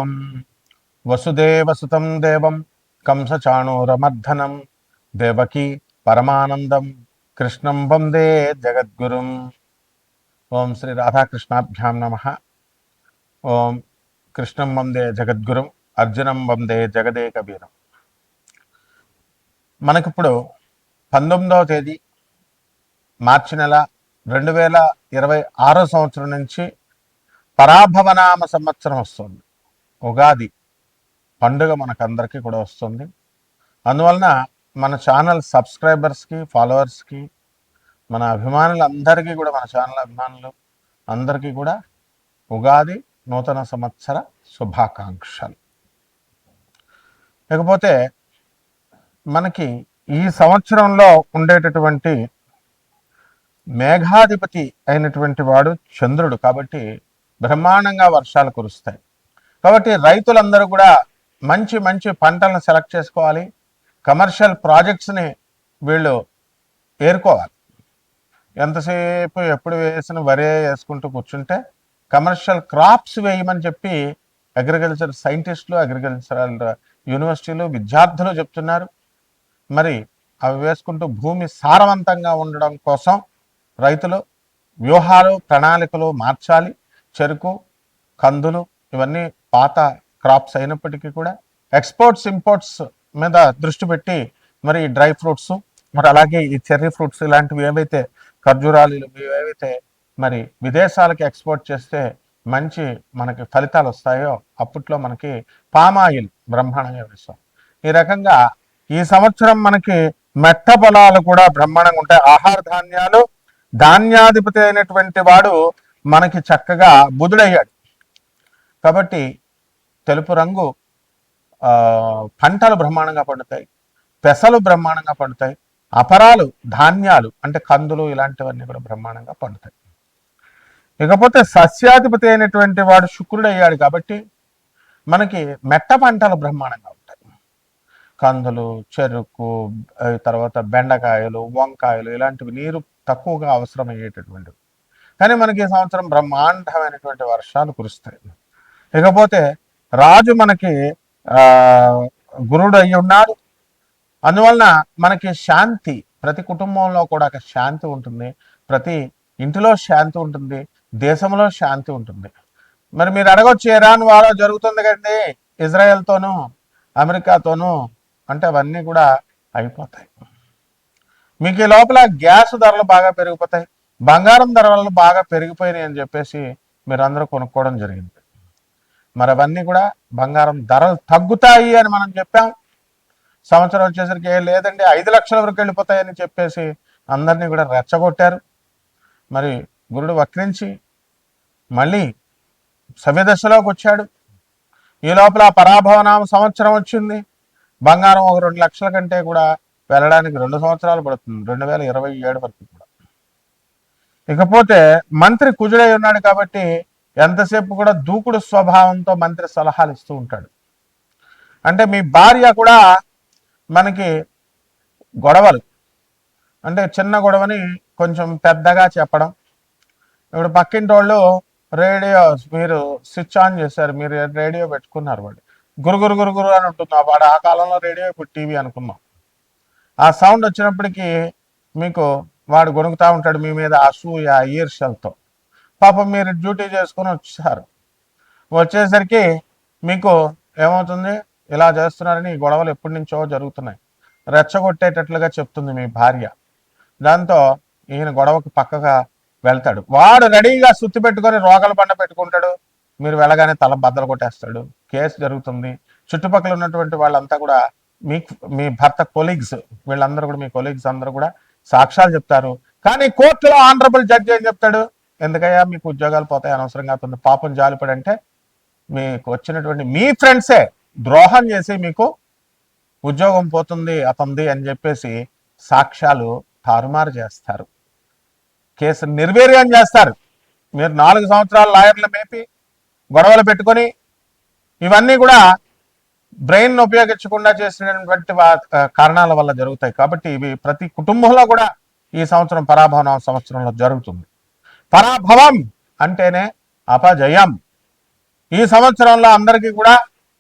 ఓం వసుదేవసుతం దేవం కంసచాణూరమర్ధనం దేవకీ పరమానందం కృష్ణం వందే జగద్గురుం. ఓం శ్రీ రాధాకృష్ణాభ్యాం నమః. ఓం కృష్ణం వందే జగద్గురుం అర్జునం వందే జగదేకవీరం. మనకిప్పుడు 19వ తేదీ మార్చి నెల 2026 సంవత్సరం నుంచి పరాభవనామ సంవత్సరం వస్తుంది. ఉగాది పండుగ మనకందరికీ కూడా వస్తుంది. అందువలన మన ఛానల్ సబ్స్క్రైబర్స్కి, ఫాలోవర్స్కి, మన అభిమానులందరికీ కూడా, మన ఛానల్ అభిమానులు అందరికీ కూడా ఉగాది నూతన సంవత్సర శుభాకాంక్షలు. లేకపోతే మనకి ఈ సంవత్సరంలో ఉండేటటువంటి మేఘాధిపతి అయినటువంటి వాడు చంద్రుడు. కాబట్టి బ్రహ్మాండంగా వర్షాలు కురుస్తాయి. కాబట్టి రైతులందరూ కూడా మంచి మంచి పంటలను సెలెక్ట్ చేసుకోవాలి. కమర్షియల్ ప్రాజెక్ట్స్ని వీళ్ళు ఏరుకోవాలి. ఎంతసేపు ఎప్పుడు వేసిన వరే వేసుకుంటూ కూర్చుంటే కమర్షియల్ క్రాప్స్ వేయమని చెప్పి అగ్రికల్చర్ సైంటిస్టులు, అగ్రికల్చరల్ యూనివర్సిటీలు, విద్యార్థులు చెప్తున్నారు. మరి అవి వేసుకుంటూ భూమి సారవంతంగా ఉండడం కోసం రైతులు వ్యూహాలు, ప్రణాళికలు మార్చాలి. చెరుకు, కందులు ఇవన్నీ పాత క్రాప్స్ అయినప్పటికీ కూడా ఎక్స్పోర్ట్స్, ఇంపోర్ట్స్ మీద దృష్టి పెట్టి మరి డ్రై ఫ్రూట్స్, మరి అలాగే ఈ చెర్రీ ఫ్రూట్స్ ఇలాంటివి ఏవైతే ఖర్జూరాలు ఏవైతే మరి విదేశాలకి ఎక్స్పోర్ట్ చేస్తే మంచి మనకి ఫలితాలు వస్తాయో అప్పట్లో మనకి పామాయిల్ బ్రహ్మాండంగా వేస్తాం. ఈ రకంగా ఈ సంవత్సరం మనకి మెట్ట పొలాలు కూడా బ్రహ్మాండంగా ఉంటాయి. ఆహార ధాన్యాలు, ధాన్యాధిపతి అయినటువంటి వాడు మనకి చక్కగా బుధుడయ్యాడు. కాబట్టి తెలుపు రంగు పంటలు బ్రహ్మాండంగా పండుతాయి, పెసలు బ్రహ్మాండంగా పండుతాయి, అపరాలు, ధాన్యాలు అంటే కందులు ఇలాంటివన్నీ కూడా బ్రహ్మాండంగా పండుతాయి. ఇకపోతే సస్యాధిపతి అయినటువంటి వాడు శుక్రుడు అయ్యాడు. కాబట్టి మనకి మెట్ట పంటలు బ్రహ్మాండంగా ఉంటాయి. కందులు, చెరుకు, తర్వాత బెండకాయలు, వంకాయలు ఇలాంటివి నీరు తక్కువగా అవసరమయ్యేటటువంటివి. కానీ మనకి ఈ సంవత్సరం బ్రహ్మాండమైనటువంటి వర్షాలు కురుస్తాయి. ఇకపోతే రాజు మనకి గురుడు అయి ఉన్నాడు. అందువలన మనకి శాంతి, ప్రతి కుటుంబంలో కూడా ఒక శాంతి ఉంటుంది, ప్రతి ఇంటిలో శాంతి ఉంటుంది, దేశంలో శాంతి ఉంటుంది. మరి మీరు అడగొచ్చు, ఇరాన్ వార్ జరుగుతుంది కండి ఇజ్రాయెల్తోనూ అమెరికాతోనూ అంటే అవన్నీ కూడా అయిపోతాయి. మీకు ఈ లోపల గ్యాస్ ధరలు బాగా పెరిగిపోతాయి, బంగారం ధరలు బాగా పెరిగిపోయినాయి అని చెప్పేసి మీరందరూ కొనుక్కోవడం జరిగింది. మరి అవన్నీ కూడా బంగారం ధరలు తగ్గుతాయి అని మనం చెప్పాం. సంవత్సరం వచ్చేసరికి లేదండి 5 లక్షల వరకు వెళ్ళిపోతాయని చెప్పేసి అందరినీ కూడా రెచ్చగొట్టారు. మరి గురుడు వక్రించి మళ్ళీ సవ్యదశలోకి వచ్చాడు. ఈ లోపల పరాభవనామ సంవత్సరం వచ్చింది. బంగారం ఒక 2 లక్షల కంటే కూడా వెళ్ళడానికి 2 సంవత్సరాలు పడుతుంది, 2027 వరకు కూడా. ఇకపోతే మంత్రి కుజుడై ఉన్నాడు. కాబట్టి ఎంతసేపు కూడా దూకుడు స్వభావంతో మంత్రి సలహాలు ఇస్తూ ఉంటాడు. అంటే మీ భార్య కూడా మనకి గొడవలు అంటే చిన్న గొడవని కొంచెం పెద్దగా చెప్పడం. ఇప్పుడు పక్కింటి వాళ్ళు రేడియో మీరు స్విచ్ ఆన్ చేశారు, మీరు రేడియో పెట్టుకున్నారు, వాడు గురుగురు గురుగురు అని ఉంటుంది. వాడు ఆ కాలంలో రేడియో, ఇప్పుడు టీవీ అనుకున్నాం. ఆ సౌండ్ వచ్చినప్పటికీ మీకు వాడు గొనుగుతూ ఉంటాడు మీ మీద అసూయ, ఈర్ష్యలతో. పాపం మీరు డ్యూటీ చేసుకుని వచ్చేసరికి మీకు ఏమవుతుంది, ఇలా చేస్తున్నారని ఈ గొడవలు ఎప్పటి నుంచో జరుగుతున్నాయి, రెచ్చగొట్టేటట్లుగా చెప్తుంది మీ భార్య. దాంతో ఈయన గొడవకి పక్కగా వెళ్తాడు. వాడు రెడీగా సుత్తి పెట్టుకొని రోగల బండ పెట్టుకుంటాడు. మీరు వెళ్ళగానే తల బద్దలు కొట్టేస్తాడు. కేసు జరుగుతుంది. చుట్టుపక్కల ఉన్నటువంటి వాళ్ళంతా కూడా మీ భర్త కొలీగ్స్, వీళ్ళందరూ కూడా మీ కొలీగ్స్ అందరూ కూడా సాక్ష్యాలు చెప్తారు. కానీ కోర్టులో ఆనరబుల్ జడ్జి ఏం చెప్తాడు, ఎందుకయ్యా మీకు ఉద్యోగాలు పోతాయి అనవసరంగా అవుతుంది, పాపం జాలిపడంటే మీకు వచ్చినటువంటి మీ ఫ్రెండ్సే ద్రోహం చేసి మీకు ఉద్యోగం పోతుంది అతంది అని చెప్పేసి సాక్ష్యాలు తారుమారు చేస్తారు, కేసు నిర్వీర్యం చేస్తారు. మీరు 4 సంవత్సరాలు లాయర్లు మేపి గొడవలు పెట్టుకొని ఇవన్నీ కూడా బ్రెయిన్ ఉపయోగించకుండా చేసినటువంటి కారణాల వల్ల జరుగుతాయి. కాబట్టి ఇవి ప్రతి కుటుంబంలో కూడా ఈ సంవత్సరం పరాభవన సంవత్సరంలో జరుగుతుంది. పరాభవం అంటేనే అపజయం. ఈ సంవత్సరంలో అందరికీ కూడా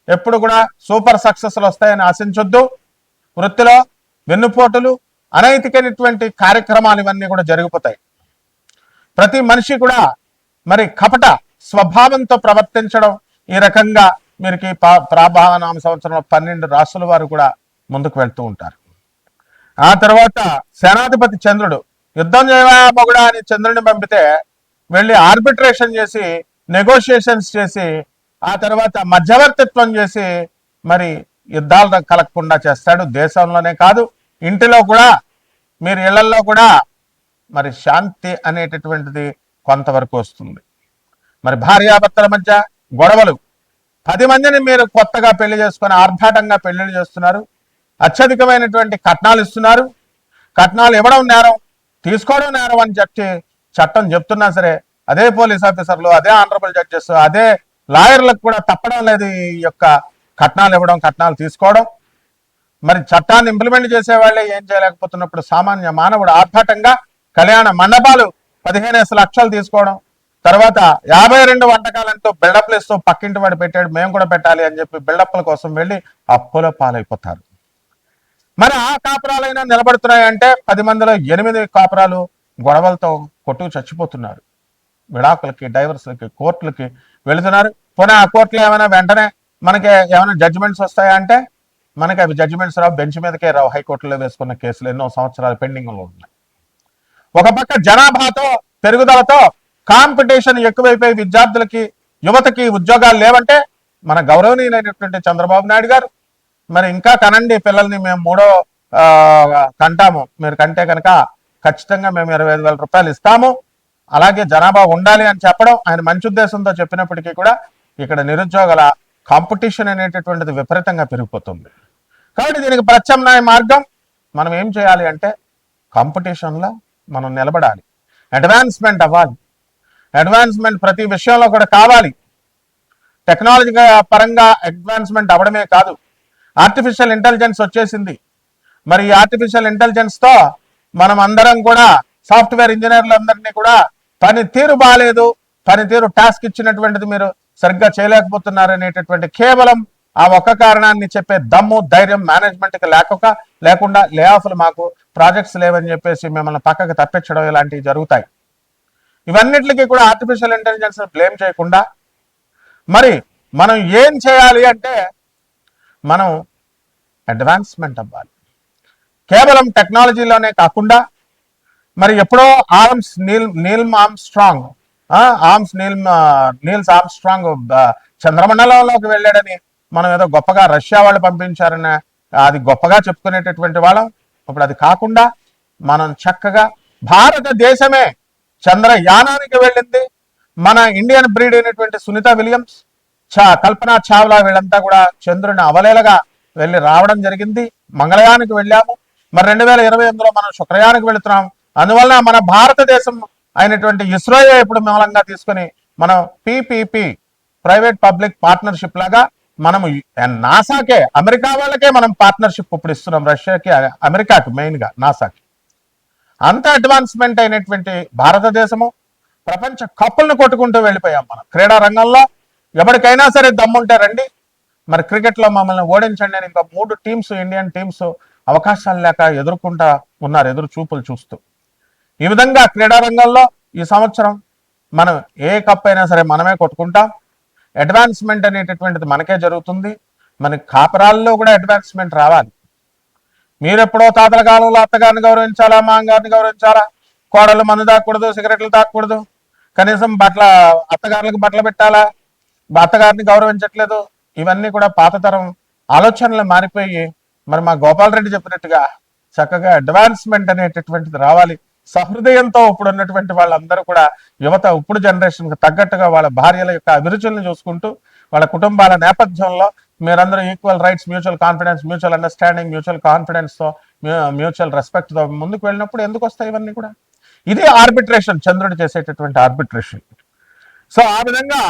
ఎప్పుడు కూడా సూపర్ సక్సెస్లు వస్తాయని ఆశించొద్దు. వృత్తిలో వెన్నుపోటులు, అనైతికమైనటువంటి కార్యక్రమాలు ఇవన్నీ కూడా జరిగిపోతాయి. ప్రతి మనిషి కూడా మరి కపట స్వభావంతో ప్రవర్తించడం, ఈ రకంగా మీరుకి ప్రాభావనామ సంవత్సరంలో 12 రాసుల వారు కూడా ముందుకు వెళ్తూ ఉంటారు. ఆ తర్వాత సేనాధిపతి చంద్రుడు యుద్ధం చేయవా మొగుడా అని చంద్రుడిని పంపితే వెళ్ళి ఆర్బిట్రేషన్ చేసి, నెగోషియేషన్స్ చేసి, ఆ తర్వాత మధ్యవర్తిత్వం చేసి మరి యుద్ధాలు కలగకుండా చేస్తాడు. దేశంలోనే కాదు, ఇంటిలో కూడా, మీరు ఇళ్లలో కూడా మరి శాంతి అనేటటువంటిది కొంతవరకు వస్తుంది. మరి భార్యాభర్తల మధ్య గొడవలు, 10 మందిని మీరు కొత్తగా పెళ్లి చేసుకొని ఆర్భాటంగా పెళ్లిళ్ళు చేస్తున్నారు, అత్యధికమైనటువంటి కట్నాలు ఇస్తున్నారు. కట్నాలు ఇవ్వడం నేరం, తీసుకోవడం నేరం అని చెప్పి చట్టం చెప్తున్నా సరే అదే పోలీస్ ఆఫీసర్లు, అదే ఆనరబుల్ జడ్జెస్, అదే లాయర్లకు కూడా తప్పడం లేదు ఈ యొక్క కట్నాలు ఇవ్వడం, కట్నాలు తీసుకోవడం. మరి చట్టాన్ని ఇంప్లిమెంట్ చేసే వాళ్ళే ఏం చేయలేకపోతున్నప్పుడు సామాన్య మానవుడు ఆర్భాటంగా కళ్యాణ మండపాలు 15 లక్షలు తీసుకోవడం, తర్వాత 52 వంటకాలంటూ బిల్డప్లు ఇస్తూ పక్కింటి వాడు పెట్టాడు మేము కూడా పెట్టాలి అని చెప్పి బిల్డప్ల కోసం వెళ్ళి అప్పుల పాలైపోతారు. మరి ఆ కాపురాలైనా నిలబడుతున్నాయంటే 10 మందిలో 8 కాపురాలు గొడవలతో కొట్టుకు చచ్చిపోతున్నారు. విడాకులకి, డైవర్స్లకి, కోర్టులకి వెళుతున్నారు. పోనీ ఆ కోర్టులో ఏమైనా వెంటనే మనకి ఏమైనా జడ్జిమెంట్స్ వస్తాయా అంటే మనకి అవి జడ్జిమెంట్స్ రావు, బెంచ్ మీదకే రావు. హైకోర్టులో వేసుకున్న కేసులు ఎన్నో సంవత్సరాలు పెండింగ్లో ఉన్నాయి. ఒక పక్క జనాభాతో పెరుగుదలతో కాంపిటీషన్ ఎక్కువైపోయి విద్యార్థులకి, యువతకి ఉద్యోగాలు లేవంటే మన గౌరవనీయులైనటువంటి చంద్రబాబు నాయుడు గారు మరి ఇంకా కనండి పిల్లల్ని, మేము 3వ కంటాము, మీరు కంటే కనుక ఖచ్చితంగా మేము 25,000 రూపాయలు ఇస్తాము, అలాగే జనాభా ఉండాలి అని చెప్పడం ఆయన మంచి ఉద్దేశంతో చెప్పినప్పటికీ కూడా ఇక్కడ నిరుద్యోగుల కాంపిటీషన్ అనేటటువంటిది విపరీతంగా పెరిగిపోతుంది. కాబట్టి దీనికి ప్రత్యామ్నాయ మార్గం మనం ఏం చేయాలి అంటే కాంపిటీషన్లో మనం నిలబడాలి, అడ్వాన్స్మెంట్ అవ్వాలి. అడ్వాన్స్మెంట్ ప్రతి విషయంలో కూడా కావాలి. టెక్నాలజీ పరంగా అడ్వాన్స్మెంట్ అవ్వడమే కాదు, ఆర్టిఫిషియల్ ఇంటెలిజెన్స్ వచ్చేసింది. మరి ఈ ఆర్టిఫిషియల్ ఇంటెలిజెన్స్తో మనం అందరం కూడా సాఫ్ట్వేర్ ఇంజనీర్లు అందరినీ కూడా పనితీరు బాగాలేదు, పనితీరు టాస్క్ ఇచ్చినటువంటిది మీరు సరిగ్గా చేయలేకపోతున్నారు అనేటటువంటి కేవలం ఆ ఒక్క కారణాన్ని చెప్పే దమ్ము, ధైర్యం మేనేజ్మెంట్కి లేకుండా లే ఆఫ్లు, మాకు ప్రాజెక్ట్స్ లేవని చెప్పేసి మిమ్మల్ని పక్కకు తప్పించడం ఇలాంటివి జరుగుతాయి. ఇవన్నిటికీ కూడా ఆర్టిఫిషియల్ ఇంటెలిజెన్స్ బ్లేమ్ చేయకుండా మరి మనం ఏం చేయాలి అంటే మనం అడ్వాన్స్మెంట్ అవ్వాలి. కేవలం టెక్నాలజీలోనే కాకుండా మరి ఎప్పుడో నీల్స్ ఆర్మ్స్ట్రాంగ్ చంద్రమండలంలోకి వెళ్ళాడని మనం ఏదో గొప్పగా రష్యా వాళ్ళు పంపించారని అది గొప్పగా చెప్పుకునేటటువంటి వాళ్ళం. ఇప్పుడు అది కాకుండా మనం చక్కగా భారతదేశమే చంద్రయానానికి వెళ్ళింది. మన ఇండియన్ బ్రీడ్ అయినటువంటి సునీత విలియమ్స్, కల్పనా చావ్లా వీళ్ళంతా కూడా చంద్రుని అవలేలగా వెళ్ళి రావడం జరిగింది. మంగళయానికి వెళ్ళాము. మరి 2028లో మనం శుక్రయానికి వెళుతున్నాం. అందువలన మన భారతదేశం అయినటువంటి ఇస్రోయే ఇప్పుడు మూలంగా తీసుకుని మనం పిపిపి, ప్రైవేట్ పబ్లిక్ పార్ట్నర్షిప్ లాగా మనము నాసాకే, అమెరికా వాళ్ళకే మనం పార్ట్నర్షిప్ ఇప్పుడు ఇస్తున్నాం. రష్యాకి, అమెరికాకి, మెయిన్గా నాసాకి. అంత అడ్వాన్స్మెంట్ అయినటువంటి భారతదేశము ప్రపంచ కప్పులను కొట్టుకుంటూ వెళ్ళిపోయాం. మనం క్రీడా రంగంలో ఎవరికైనా సరే దమ్ముంటే రండి, మరి క్రికెట్లో మమ్మల్ని ఓడించండి అని ఇంకా 3 టీమ్స్, ఇండియన్ టీమ్స్ అవకాశాలు లేక ఎదుర్కొంటా ఉన్నారు, ఎదురు చూపులు చూస్తూ. ఈ విధంగా క్రీడా రంగంలో ఈ సంవత్సరం మనం ఏ కప్ అయినా సరే మనమే కొట్టుకుంటాం. అడ్వాన్స్మెంట్ అనేటటువంటిది మనకే జరుగుతుంది. మన కాపురాల్లో కూడా అడ్వాన్స్మెంట్ రావాలి. మీరెప్పుడో తాతల కాలంలో అత్తగారిని గౌరవించాలా, మామగారిని గౌరవించాలా, కోడలు మందు తాగకూడదు, సిగరెట్లు తాగకూడదు, కనీసం అత్తగారులకు బట్టలు పెట్టాలా, అత్తగారిని గౌరవించట్లేదు. ఇవన్నీ కూడా పాతతరం ఆలోచనలు మారిపోయి మరి మా గోపాలరెడ్డి చెప్పినట్టుగా చక్కగా అడ్వాన్స్మెంట్ అనేటటువంటిది రావాలి. సహృదయంతో ఇప్పుడు ఉన్నటువంటి వాళ్ళందరూ కూడా యువత ఇప్పుడు జనరేషన్కి తగ్గట్టుగా వాళ్ళ భార్యల యొక్క అభిరుచులను చూసుకుంటూ వాళ్ళ కుటుంబాల నేపథ్యంలో మీరందరూ equal rights, mutual confidence, mutual understanding, mutual కాన్ఫిడెన్స్తో, మ్యూచువల్ రెస్పెక్ట్తో ముందుకు వెళ్ళినప్పుడు ఎందుకు వస్తాయి ఇవన్నీ కూడా? ఇది ఆర్బిట్రేషన్, చంద్రుడు చేసేటటువంటి ఆర్బిట్రేషన్. సో ఆ విధంగా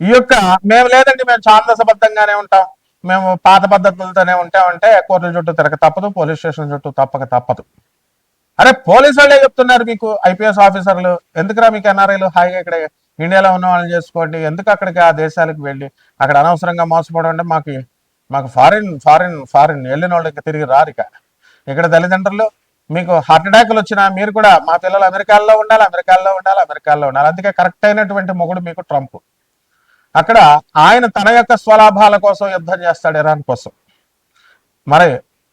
ఈ యొక్క మేము లేదండి, మేము ఛాందసబద్ధంగానే ఉంటాం, మేము పాత పద్ధతులతోనే ఉంటామంటే కోర్టుల చుట్టూ తిరగ తప్పదు, పోలీస్ స్టేషన్ చుట్టూ తప్పదు. అరే పోలీసు వాళ్ళే చెప్తున్నారు మీకు, ఐపీఎస్ ఆఫీసర్లు, ఎందుకురా మీకు ఎన్ఆర్ఐలు హాయిగా ఇక్కడ ఇండియాలో ఉన్న వాళ్ళని చేసుకోండి, ఎందుకు అక్కడికి ఆ దేశాలకు వెళ్ళి అక్కడ అనవసరంగా మోసపోవడం అంటే మాకు ఫారిన్ వెళ్ళిన వాళ్ళు ఇంకా తిరిగి రారు. ఇక్కడ తల్లిదండ్రులు మీకు హార్ట్ అటాక్లు వచ్చినా మీరు కూడా మా పిల్లలు అమెరికాలో ఉండాలి, అందుకే కరెక్ట్ అయినటువంటి మొగుడు మీకు ట్రంప్. అక్కడ ఆయన తన యొక్క స్వలాభాల కోసం యుద్ధం చేస్తాడు ఇరాన్ కోసం. మరి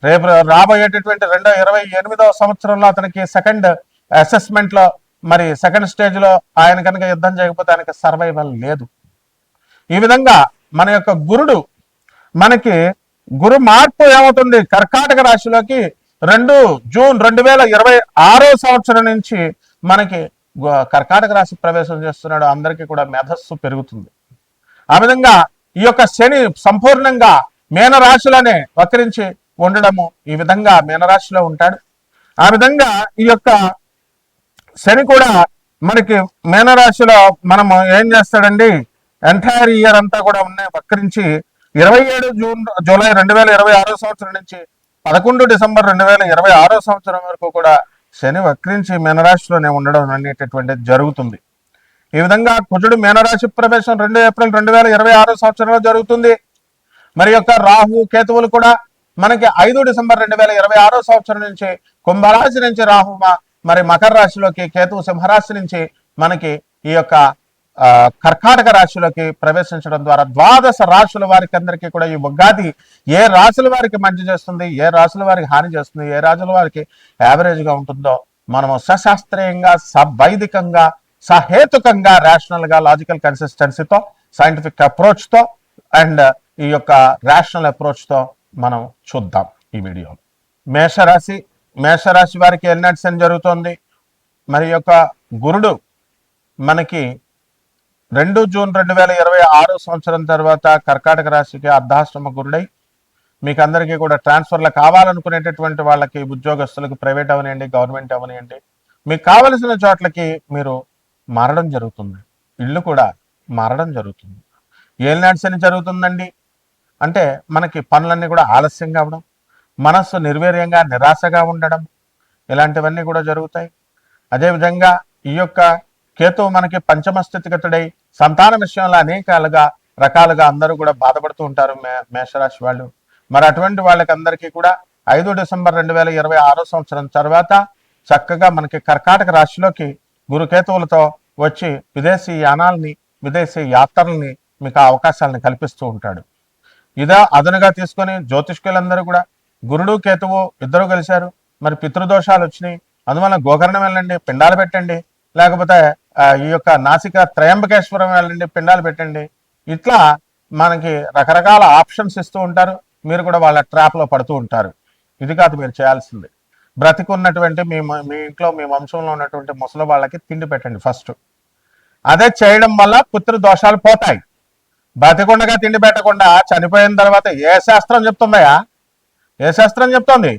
రేపు రాబోయేటటువంటి 2028వ సంవత్సరంలో అతనికి సెకండ్ అసెస్మెంట్ లో మరి సెకండ్ స్టేజ్ లో ఆయన కనుక యుద్ధం చేయకపోతే ఆయనకి సర్వైవల్ లేదు. ఈ విధంగా మన యొక్క మనకి గురు మార్పు ఏమవుతుంది, కర్కాటక రాశిలోకి 2 జూన్ 2026 సంవత్సరం నుంచి మనకి కర్కాటక రాశి ప్రవేశం చేస్తున్నాడు. అందరికీ కూడా మేధస్సు పెరుగుతుంది. ఆ విధంగా ఈ యొక్క శని సంపూర్ణంగా మీనరాశిలోనే వక్రించి ఉండడము, ఈ విధంగా మీనరాశిలో ఉంటాడు. ఆ విధంగా ఈ యొక్క శని కూడా మనకి మీనరాశిలో మనము ఏం చేస్తాడండి, ఎంటైర్ ఇయర్ అంతా కూడా ఉన్నాయి వక్రించి 27 జూలై 2026 సంవత్సరం నుంచి 11 డిసెంబర్ 2026 సంవత్సరం వరకు కూడా శని వక్రించి మీనరాశిలోనే ఉండడం అనేటటువంటిది జరుగుతుంది. ఈ విధంగా కుజుడు మీనరాశి ప్రవేశం 2 ఏప్రిల్ 2026 సంవత్సరంలో జరుగుతుంది. మరి యొక్క రాహు కేతువులు కూడా మనకి 5 డిసెంబర్ 2026 సంవత్సరం నుంచి కుంభరాశి నుంచి రాహు మరి మకర రాశిలోకి, కేతువు సింహరాశి నుంచి మనకి ఈ యొక్క కర్కాటక రాశిలోకి ప్రవేశించడం ద్వారా 12 రాశుల వారికి అందరికీ కూడా ఈ ఉగాది ఏ రాశుల వారికి మంచి చేస్తుంది, ఏ రాశుల వారికి హాని చేస్తుంది, ఏ రాశుల వారికి యావరేజ్ గా ఉంటుందో మనము సశాస్త్రీయంగా, వైదికంగా, సహేతుకంగా, రేషనల్ గా, లాజికల్ కన్సిస్టెన్సీతో, సైంటిఫిక్ అప్రోచ్ తో అండ్ ఈ యొక్క రేషనల్ అప్రోచ్ తో మనం చూద్దాం ఈ వీడియోలో. మేషరాశి వారికి ఎన్నటి శని జరుగుతోంది. మరి యొక్క గురుడు మనకి 2 జూన్ 2026 సంవత్సరం తర్వాత కర్కాటక రాశికి అర్ధాష్టమ గురుడై మీకు అందరికీ కూడా ట్రాన్స్ఫర్లు కావాలనుకునేటటువంటి వాళ్ళకి, ఉద్యోగస్తులకు, ప్రైవేట్ అవనివ్వండి, గవర్నమెంట్ అవనివ్వండి, మీకు కావలసిన చోట్లకి మీరు మారడం జరుగుతుంది. ఇల్లు కూడా మారడం జరుగుతుంది. ఏలినాటి శని జరుగుతుందండి అంటే మనకి పనులన్నీ కూడా ఆలస్యంగా అవడం, మనస్సు నిర్వీర్యంగా, నిరాశగా ఉండడం, ఇలాంటివన్నీ కూడా జరుగుతాయి. అదేవిధంగా ఈ యొక్క కేతువు మనకి పంచమ స్థితిగతుడై సంతాన విషయంలో అనేక రకాలుగా అందరూ కూడా బాధపడుతూ ఉంటారు మేషరాశి వాళ్ళు. మరి అటువంటి వాళ్ళకి అందరికీ కూడా 5 డిసెంబర్ 2026 సంవత్సరం తర్వాత చక్కగా మనకి కర్కాటక రాశిలోకి గురుకేతువులతో వచ్చి విదేశీ యానాల్ని, విదేశీ యాత్రల్ని మీకు అవకాశాలను కల్పిస్తూ ఉంటాడు. ఇదా అదనుగా తీసుకొని జ్యోతిష్కులందరూ కూడా గురుడు కేతువు ఇద్దరు కలిశారు, మరి పితృదోషాలు వచ్చినాయి, అందువల్ల గోకర్ణం వెళ్ళండి, పిండాలు పెట్టండి, లేకపోతే ఈ యొక్క నాసిక త్రయంబకేశ్వరం వెళ్ళండి, పిండాలు పెట్టండి, ఇట్లా మనకి రకరకాల ఆప్షన్స్ ఇస్తూ ఉంటారు. మీరు కూడా వాళ్ళ ట్రాప్లో పడుతూ ఉంటారు. ఇది కాదు మీరు చేయాల్సింది. బ్రతికున్నటువంటి మీ ఇంట్లో, మీ వంశంలో ఉన్నటువంటి ముసలి వాళ్ళకి తిండి పెట్టండి ఫస్ట్. అదే చేయడం వల్ల పుత్ర దోషాలు పోతాయి. బ్రతికుండగా తిండి పెట్టకుండా చనిపోయిన తర్వాత ఏ శాస్త్రం చెప్తుందయా? ఏ శాస్త్రం చెప్తోంది?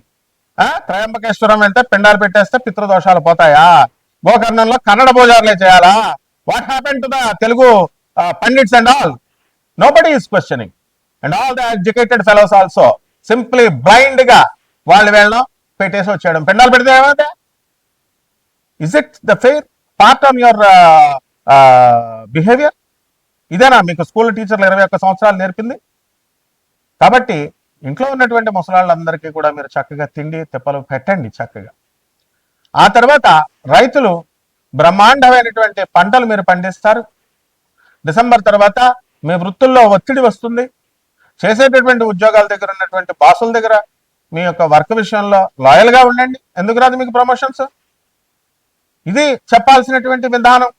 త్రయంబకేశ్వరం వెళ్తే పిండాలు పెట్టేస్తే పితృదోషాలు పోతాయా? గోకర్ణంలో కన్నడ పూజారులే చేయాలా? What happen to the Telugu pundits and all? Nobody is questioning and all the educated fellows also simply blind గా వాళ్ళు వెళ్ళడం, పెట్టేసి వచ్చేయడం. పిండాలు పెడితే ఏమైతే? Is it the fair part on your behaviour? ఇదేనా మీకు స్కూల్ టీచర్లు 21 సంవత్సరాలు నేర్పింది? కాబట్టి ఇంట్లో ఉన్నటువంటి ముసలాళ్ళందరికీ కూడా మీరు చక్కగా తిండి తిప్పలు పెట్టండి చక్కగా. ఆ తర్వాత రైతులు బ్రహ్మాండమైనటువంటి పంటలు మీరు పండిస్తారు. డిసెంబర్ తర్వాత మీ వృత్తుల్లో ఒత్తిడి వస్తుంది. చేసేటటువంటి ఉద్యోగాల దగ్గర ఉన్నటువంటి బాసుల దగ్గర మీ యొక్క వర్క్ విషయంలో లాయల్గా ఉండండి. ఎందుకు రాదు మీకు ప్రమోషన్స్? ఇది చెప్పాల్సినటువంటి విధానం.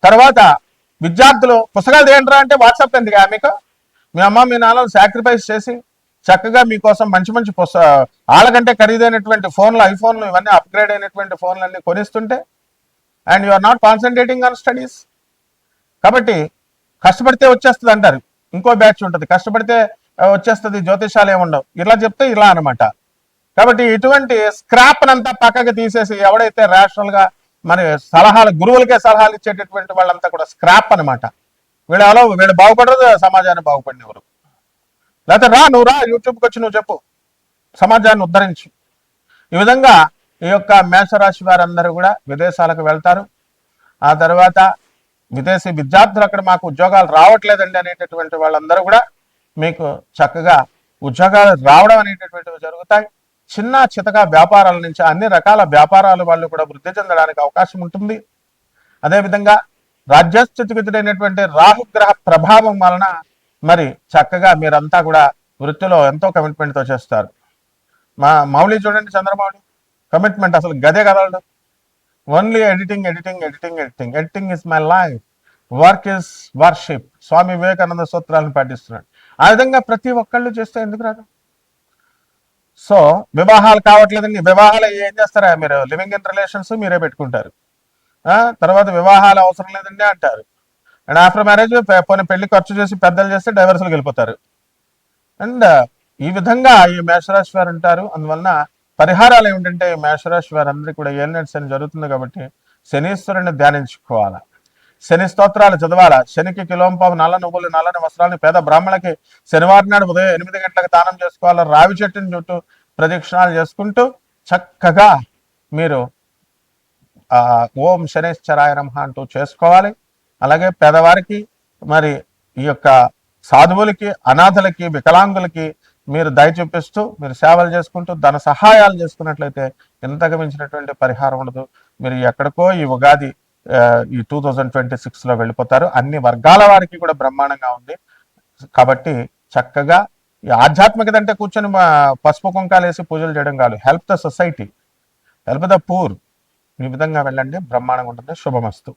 తర్వాత విద్యార్థులు పుస్తకాలు ఏంట్రా అంటే వాట్సాప్ ఎందుకు మీకు? మీ అమ్మ మీ నాన్నలు సాక్రిఫైస్ చేసి చక్కగా మీకోసం మంచి మంచి వాళ్ళకంటే ఖరీదైనటువంటి ఫోన్లు, ఐఫోన్లు, ఇవన్నీ అప్గ్రేడ్ అయినటువంటి ఫోన్లు అన్ని కొనిస్తుంటే and you are not concentrating on studies. కాబట్టి కష్టపడితే వచ్చేస్తుంది అంటారు. ఇంకో బ్యాచ్ ఉంటుంది, కష్టపడితే వచ్చేస్తుంది, జ్యోతిషాలు ఏముండవు. ఇలా చెప్తే ఇలా అనమాట. కాబట్టి ఇటువంటి స్క్రాప్ నంతా పక్కకి తీసేసి ఎవడైతే రేషనల్ గా మరి గురువులకే సలహాలు ఇచ్చేటటువంటి వాళ్ళంతా కూడా స్క్రాప్ అనమాట. వీళ్ళు బాగుపడరు, సమాజాన్ని బాగుపడినవారు. లేకపోతే నువ్వు రా యూట్యూబ్కి వచ్చి నువ్వు చెప్పు, సమాజాన్ని ఉద్ధరించు. ఈ విధంగా ఈ యొక్క మేషరాశి వారందరూ కూడా విదేశాలకు వెళ్తారు. ఆ తర్వాత విదేశీ విద్యార్థులు అక్కడ మాకు ఉద్యోగాలు రావట్లేదండి అనేటటువంటి వాళ్ళందరూ కూడా మీకు చక్కగా ఉద్యోగాలు రావడం అనేటటువంటివి జరుగుతాయి. చిన్న చితక వ్యాపారాల నుంచి అన్ని రకాల వ్యాపారాలు వాళ్ళు కూడా వృద్ధి చెందడానికి అవకాశం ఉంటుంది. అదేవిధంగా రాజ్యస్థితిగతుడైనటువంటి రాహుగ్రహ ప్రభావం వలన మరి చక్కగా మీరంతా కూడా వృత్తిలో ఎంతో కమిట్మెంట్తో చేస్తారు. మౌలి చూడండి, చంద్రమౌళి కమిట్మెంట్ అసలు గదే కదలడు. Only editing editing editing editing editing is my life, work is worship. Swami Vivekananda సూత్రాలను పాటిస్తున్నాడు. ఆ విధంగా ప్రతి ఒక్కళ్ళు చేస్తే ఎందుకు రాదు? సో వివాహాలు కావట్లేదండి, వివాహాలు ఏం చేస్తారా మీరు? లివింగ్ ఇన్ రిలేషన్స్ మీరే పెట్టుకుంటారు. తర్వాత వివాహాలు అవసరం లేదండి అంటారు. అండ్ ఆఫ్టర్ మ్యారేజ్ పోనీ పెళ్లి ఖర్చు చేసి పెద్దలు చేస్తే డైవర్సులకు వెళ్ళిపోతారు. అండ్ ఈ విధంగా ఈ మేషరాశి వారు ఉంటారు. అందువలన పరిహారాలు ఏమిటంటే మేషరాశి వారందరికీ కూడా ఏలినాటి శని జరుగుతుంది కాబట్టి శనీశ్వరుని ధ్యానించుకోవాలా, శని స్తోత్రాలు చదవాలా, శనికి కిలోంపావు నల్ల నువ్వులు నల్లని వస్త్రాలను పేద బ్రాహ్మణులకి శనివారం నాడు ఉదయం 8 గంటలకు దానం చేసుకోవాలా. రావి చెట్టుని చుట్టూ ప్రదక్షిణాలు చేసుకుంటూ చక్కగా మీరు ఓం శనేశ్వరాయ నమః అంటూ చేసుకోవాలి. అలాగే పేదవారికి మరి ఈ యొక్క సాధువులకి, అనాథలకి, వికలాంగులకి మీరు దయ చూపిస్తూ మీరు సేవలు చేసుకుంటూ ధన సహాయాలు చేసుకున్నట్లయితే ఇంతకు మించినటువంటి పరిహారం ఉండదు. మీరు ఎక్కడికో ఈ ఉగాది ఈ 2026లో వెళ్ళిపోతారు. అన్ని వర్గాల వారికి కూడా బ్రహ్మాండంగా ఉంది కాబట్టి చక్కగా ఈ ఆధ్యాత్మికత అంటే కూర్చొని పసుపు కుంకాలు వేసి పూజలు చేయడం కాదు. Help the society, help the poor. ఈ విధంగా వెళ్ళండి, బ్రహ్మాండంగా ఉంటుంది. శుభమస్తు.